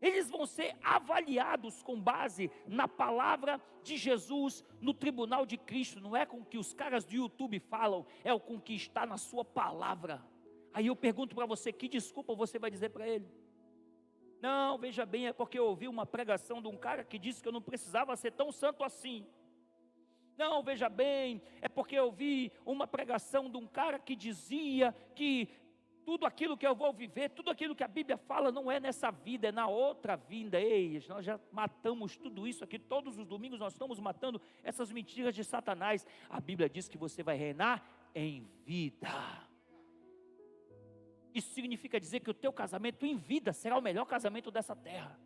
eles vão ser avaliados com base na palavra de Jesus no tribunal de Cristo. Não é com o que os caras do YouTube falam, é com o que está na sua palavra. Aí eu pergunto para você, que desculpa você vai dizer para ele? Não, veja bem, é porque eu ouvi uma pregação de um cara que disse que eu não precisava ser tão santo assim. Não, veja bem, é porque eu ouvi uma pregação de um cara que dizia que tudo aquilo que eu vou viver, tudo aquilo que a Bíblia fala não é nessa vida, é na outra vida. Ei, nós já matamos tudo isso aqui, todos os domingos nós estamos matando essas mentiras de Satanás. A Bíblia diz que você vai reinar em vida. Isso significa dizer que o teu casamento em vida será o melhor casamento dessa terra.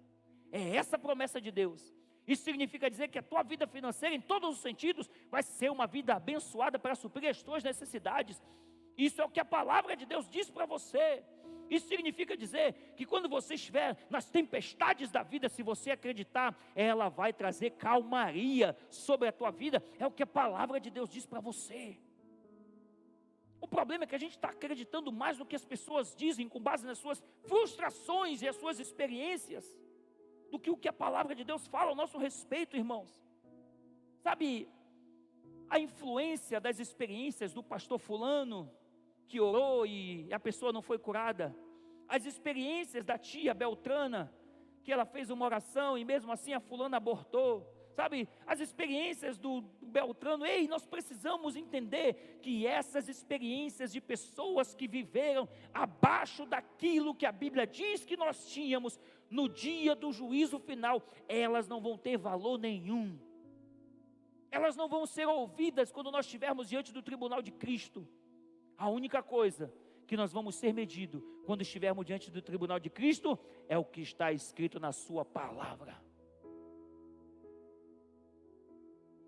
É essa a promessa de Deus. Isso significa dizer que a tua vida financeira, em todos os sentidos, vai ser uma vida abençoada para suprir as tuas necessidades. Isso é o que a palavra de Deus diz para você. Isso significa dizer que quando você estiver nas tempestades da vida, se você acreditar, ela vai trazer calmaria sobre a tua vida. É o que a palavra de Deus diz para você. O problema é que a gente está acreditando mais no que as pessoas dizem com base nas suas frustrações e as suas experiências, do que o que a palavra de Deus fala ao nosso respeito, irmãos. Sabe, a influência das experiências do pastor fulano, que orou e a pessoa não foi curada, as experiências da tia Beltrana, que ela fez uma oração e mesmo assim a fulana abortou, sabe, as experiências do Beltrano. Ei, nós precisamos entender que essas experiências de pessoas que viveram abaixo daquilo que a Bíblia diz que nós tínhamos, no dia do juízo final, elas não vão ter valor nenhum. Elas não vão ser ouvidas quando nós estivermos diante do tribunal de Cristo. A única coisa que nós vamos ser medidos quando estivermos diante do tribunal de Cristo é o que está escrito na sua palavra.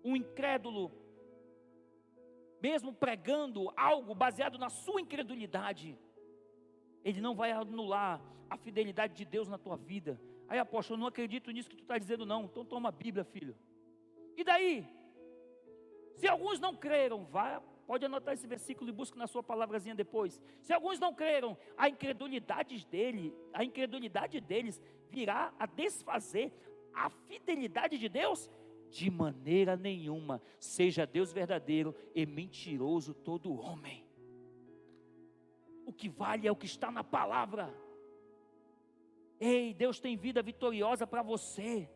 Um incrédulo, mesmo pregando algo baseado na sua incredulidade, ele não vai anular a fidelidade de Deus na tua vida. Aí, apóstolo, eu não acredito nisso que tu está dizendo não. Então toma a Bíblia, filho. E daí? Se alguns não creram, pode anotar esse versículo e busque na sua palavrazinha depois. Se alguns não creram, a incredulidade deles virá a desfazer a fidelidade de Deus. De maneira nenhuma, seja Deus verdadeiro e mentiroso todo homem. O que vale é o que está na palavra. Ei, Deus tem vida vitoriosa para você.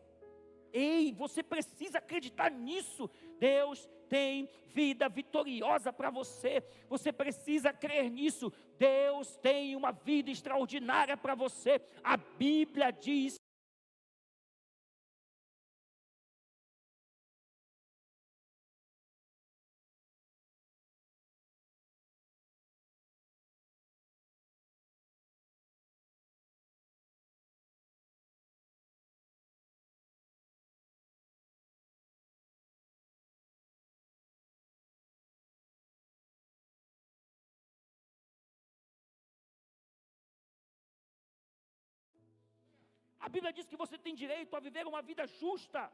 Ei, você precisa acreditar nisso. Deus tem vida vitoriosa para você. Você precisa crer nisso. Deus tem uma vida extraordinária para você. A Bíblia diz. A Bíblia diz que você tem direito a viver uma vida justa,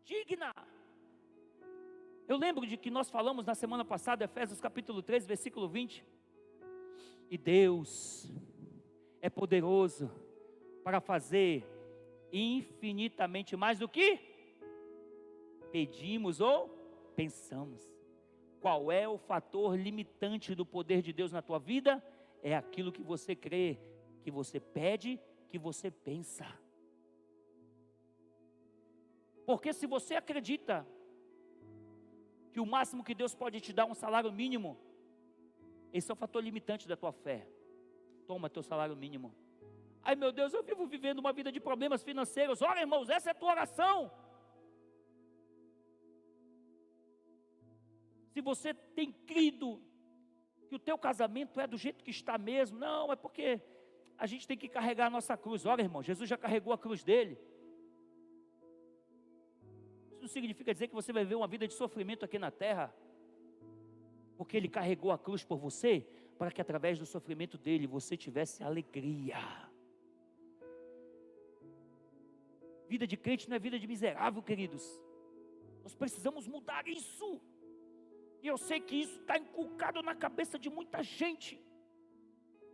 digna. Eu lembro de que nós falamos na semana passada, Efésios capítulo 3, versículo 20. E Deus é poderoso para fazer infinitamente mais do que pedimos ou pensamos. Qual é o fator limitante do poder de Deus na tua vida? É aquilo que você crê, que você pede, que você pensa. Porque se você acredita que o máximo que Deus pode te dar é um salário mínimo, esse é o fator limitante da tua fé. Toma teu salário mínimo. Ai meu Deus, eu vivo vivendo uma vida de problemas financeiros. Ora irmãos, essa é a tua oração. Se você tem crido que o teu casamento é do jeito que está mesmo, não, é porque a gente tem que carregar a nossa cruz. Ora irmão, Jesus já carregou a cruz dele. Isso não significa dizer que você vai viver uma vida de sofrimento aqui na terra, porque ele carregou a cruz por você, para que através do sofrimento dele você tivesse alegria. Vida de crente não é vida de miserável, queridos. Nós precisamos mudar isso. E eu sei que isso está inculcado na cabeça de muita gente.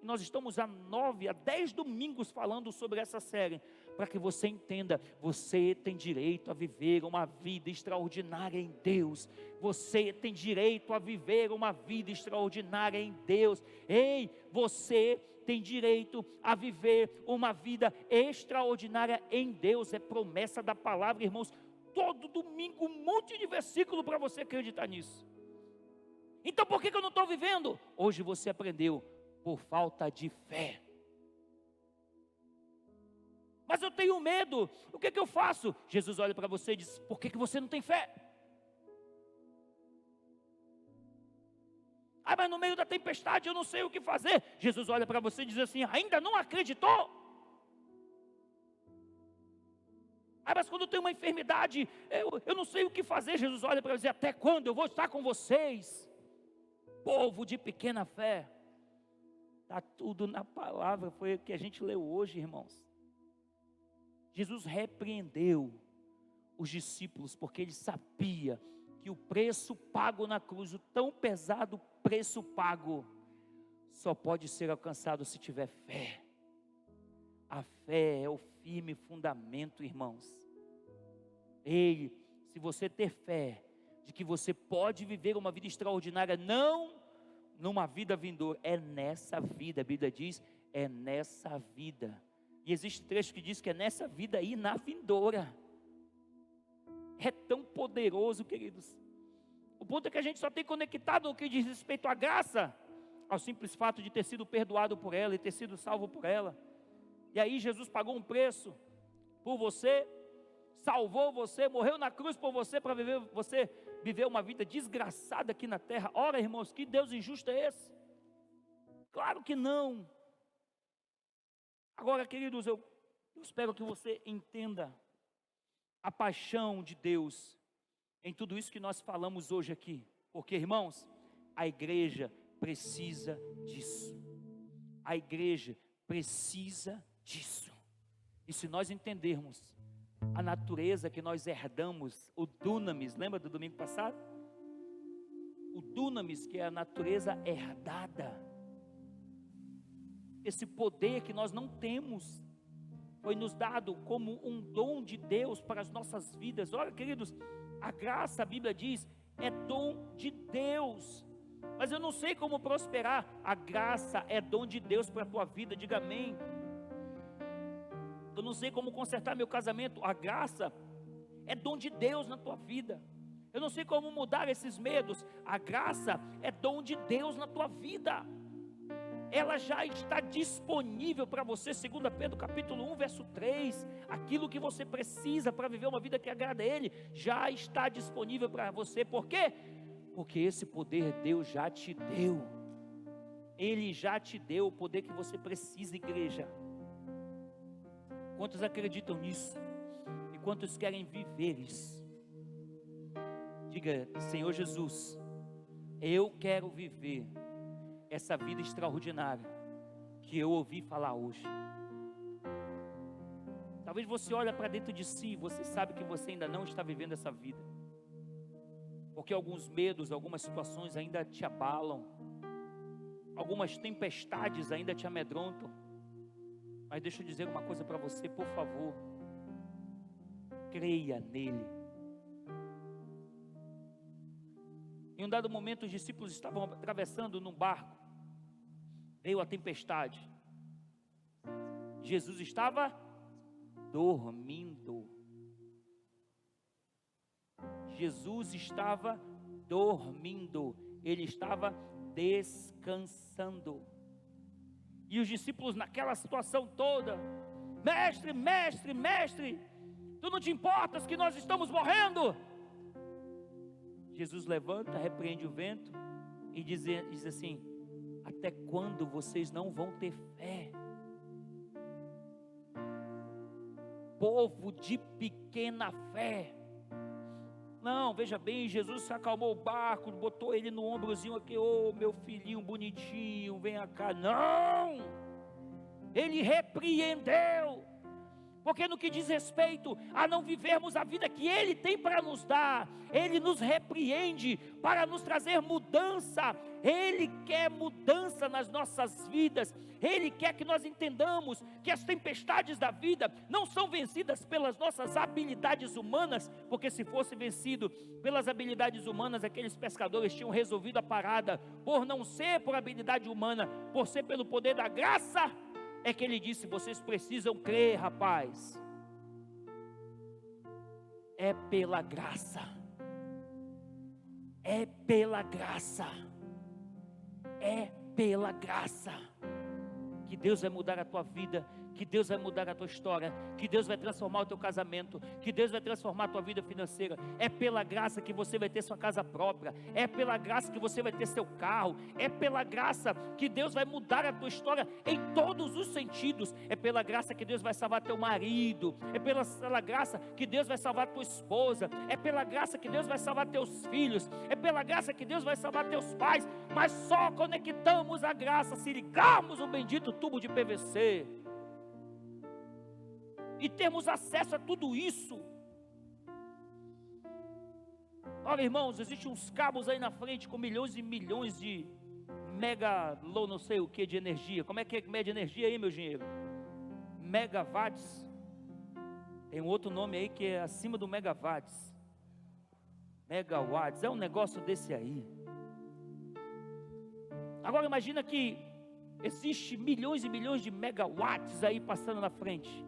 E nós estamos há 9, há 10 domingos falando sobre essa série, para que você entenda, você tem direito a viver uma vida extraordinária em Deus. Você tem direito a viver uma vida extraordinária em Deus. Ei, você tem direito a viver uma vida extraordinária em Deus. É promessa da palavra, irmãos. Todo domingo um monte de versículo para você acreditar nisso. Então por que eu não estou vivendo? Hoje você aprendeu, por falta de fé. Mas eu tenho medo, o que eu faço? Jesus olha para você e diz, por que você não tem fé? Ah, mas no meio da tempestade eu não sei o que fazer. Jesus olha para você e diz assim, ainda não acreditou? Ah, mas quando tem uma enfermidade, eu não sei o que fazer. Jesus olha para você e diz, até quando eu vou estar com vocês? Povo de pequena fé. Está tudo na palavra, foi o que a gente leu hoje, irmãos. Jesus repreendeu os discípulos, porque ele sabia que o preço pago na cruz, o tão pesado preço pago, só pode ser alcançado se tiver fé. A fé é o firme fundamento, irmãos. Ei, se você ter fé de que você pode viver uma vida extraordinária, não numa vida vindoura, é nessa vida. A Bíblia diz, é nessa vida. E existe trecho que diz que é nessa vida e na vindoura. É tão poderoso, queridos. O ponto é que a gente só tem conectado no que diz respeito à graça, ao simples fato de ter sido perdoado por ela e ter sido salvo por ela. E aí Jesus pagou um preço por você, salvou você, morreu na cruz por você, para você viver uma vida desgraçada aqui na terra. Ora, irmãos, que Deus injusto é esse? Claro que não. Agora, queridos, eu espero que você entenda a paixão de Deus em tudo isso que nós falamos hoje aqui. Porque, irmãos, a igreja precisa disso. A igreja precisa disso. E se nós entendermos a natureza que nós herdamos, o dunamis, lembra do domingo passado? O dunamis, que é a natureza herdada. Esse poder que nós não temos, foi nos dado como um dom de Deus para as nossas vidas. Olha, queridos, a graça, a Bíblia diz, é dom de Deus. Mas eu não sei como prosperar. A graça é dom de Deus para a tua vida, diga amém. Eu não sei como consertar meu casamento. A graça é dom de Deus na tua vida. Eu não sei como mudar esses medos. A graça é dom de Deus na tua vida. Ela já está disponível para você, 2 Pedro capítulo 1, verso 3. Aquilo que você precisa para viver uma vida que agrada a Ele, já está disponível para você. Por quê? Porque esse poder Deus já te deu. Ele já te deu o poder que você precisa, igreja. Quantos acreditam nisso? E quantos querem viver isso? Diga, Senhor Jesus, eu quero viver essa vida extraordinária que eu ouvi falar hoje. Talvez você olhe para dentro de si e você sabe que você ainda não está vivendo essa vida. porque alguns medos, algumas situações ainda te abalam, algumas tempestades ainda te amedrontam. Mas deixa eu dizer uma coisa para você, por favor, creia nele. Em um dado momento, os discípulos estavam atravessando num barco, veio a tempestade, Jesus estava dormindo. Jesus estava dormindo, ele estava descansando. E os discípulos naquela situação toda: mestre, mestre, mestre, tu não te importas que nós estamos morrendo? Jesus levanta, repreende o vento e diz assim: até quando vocês não vão ter fé? Povo de pequena fé. Não, veja bem, Jesus acalmou o barco, botou ele no ombrozinho aqui: ô meu filhinho bonitinho, vem cá. Não, ele repreendeu, porque no que diz respeito a não vivermos a vida que Ele tem para nos dar, Ele nos repreende para nos trazer mudança. Ele quer mudança nas nossas vidas. Ele quer que nós entendamos que as tempestades da vida não são vencidas pelas nossas habilidades humanas, porque se fosse vencido pelas habilidades humanas, aqueles pescadores tinham resolvido a parada. Por não ser por habilidade humana, por ser pelo poder da graça, é que ele disse: vocês precisam crer, rapaz. É pela graça. É pela graça. É pela graça que Deus vai mudar a tua vida, que Deus vai mudar a tua história, que Deus vai transformar o teu casamento, que Deus vai transformar a tua vida financeira. É pela graça que você vai ter sua casa própria, é pela graça que você vai ter seu carro, é pela graça que Deus vai mudar a tua história em todos os sentidos. É pela graça que Deus vai salvar teu marido, é pela graça que Deus vai salvar tua esposa, é pela graça que Deus vai salvar teus filhos, é pela graça que Deus vai salvar teus pais. Mas só conectamos a graça se ligarmos o bendito tubo de PVC e termos acesso a tudo isso. Olha, irmãos, existem uns cabos aí na frente com milhões e milhões de não sei o que de energia. Como é que mede energia aí, meu dinheiro? Megawatts. Tem um outro nome aí que é acima do megawatts. Megawatts, é um negócio desse aí. Agora imagina que existe milhões e milhões de megawatts aí passando na frente.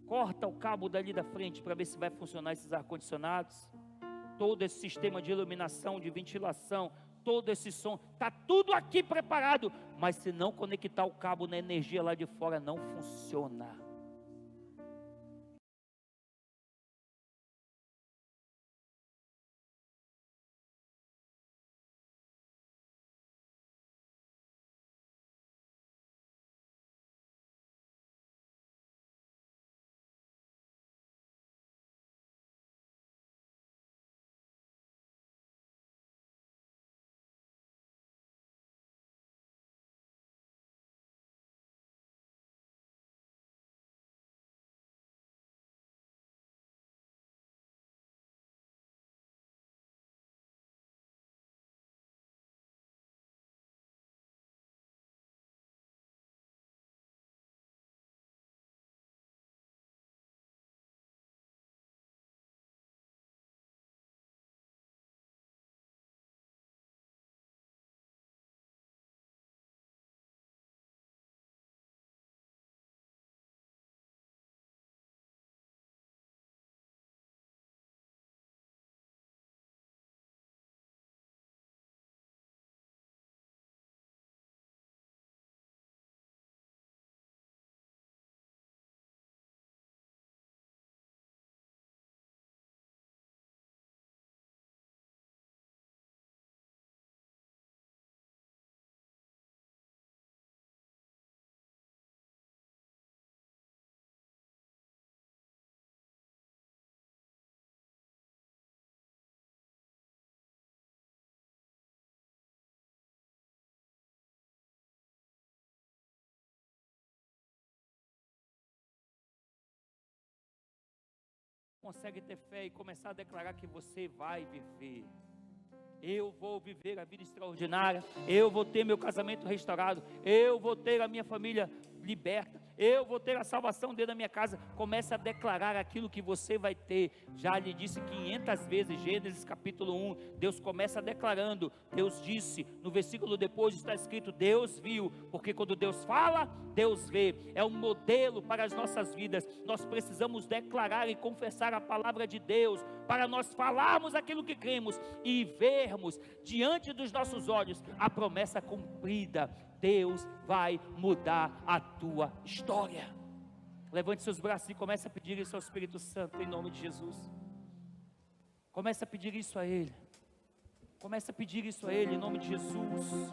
Corta o cabo dali da frente para ver se vai funcionar esses ar-condicionados. Todo esse sistema de iluminação, de ventilação, todo esse som, está tudo aqui preparado. Mas se não conectar o cabo na energia lá de fora, não funciona. consegue ter fé e começar a declarar que você vai viver. Eu vou viver a vida extraordinária, eu vou ter meu casamento restaurado, eu vou ter a minha família liberta, eu vou ter a salvação dentro da minha casa. Comece a declarar aquilo que você vai ter. Já lhe disse 500 vezes, Gênesis capítulo 1, Deus começa declarando. Deus disse, no versículo depois está escrito, Deus viu, porque quando Deus fala, Deus vê. É um modelo para as nossas vidas. Nós precisamos declarar e confessar a palavra de Deus, para nós falarmos aquilo que cremos e vermos diante dos nossos olhos a promessa cumprida. Deus vai mudar a tua história. Levante seus braços e comece a pedir isso ao Espírito Santo, em nome de Jesus. Comece a pedir isso a Ele. Comece a pedir isso a Ele, em nome de Jesus.